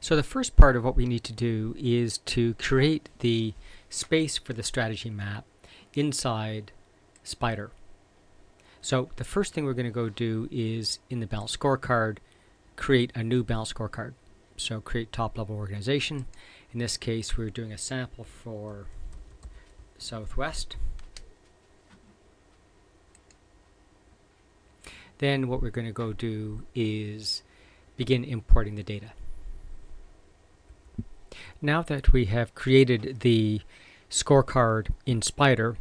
So the first part of what we need to do is to create the space for the strategy map inside Spider. So the first thing we're going to go do is in the balance scorecard, create a new balance scorecard. So create top level organization. In this case, we're doing a sample for Southwest. Then what we're going to go do is begin importing the data. Now that we have created the scorecard in Spider,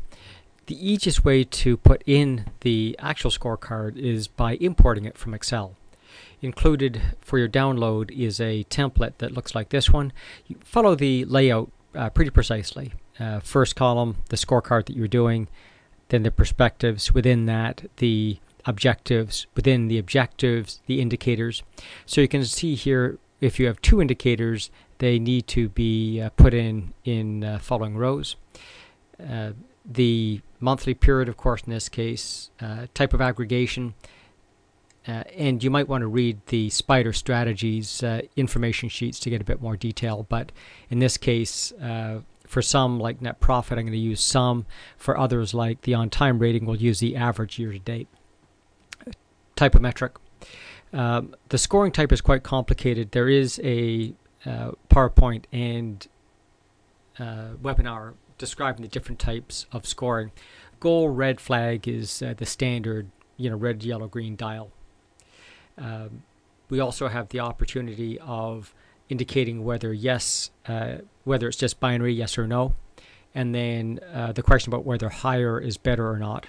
the easiest way to put in the actual scorecard is by importing it from Excel. Included for your download is a template that looks like this one. You follow the layout pretty precisely. First column, the scorecard that you're doing, then the perspectives, within that the objectives, within the objectives, the indicators. So you can see here, if you have two indicators, they need to be put in following rows. The monthly period, of course, in this case, type of aggregation, and you might want to read the Spider strategies information sheets to get a bit more detail, but in this case, for some like net profit, I'm going to use sum. For others like the on-time rating, we'll use the average year-to-date. Type of metric. The scoring type is quite complicated. There is a PowerPoint and webinar describing the different types of scoring. Goal, red flag is the standard, red, yellow, green dial. We also have the opportunity of indicating whether whether it's just binary, yes or no, and then the question about whether higher is better or not.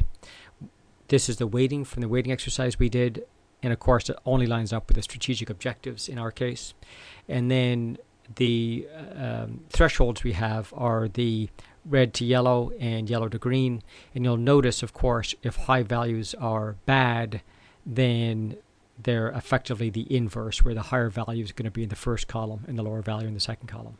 This is the weighting from the weighting exercise we did, and of course it only lines up with the strategic objectives in our case. And then the thresholds we have are the red to yellow and yellow to green, and you'll notice, of course, if high values are bad, then they're effectively the inverse, where the higher value is going to be in the first column and the lower value in the second column.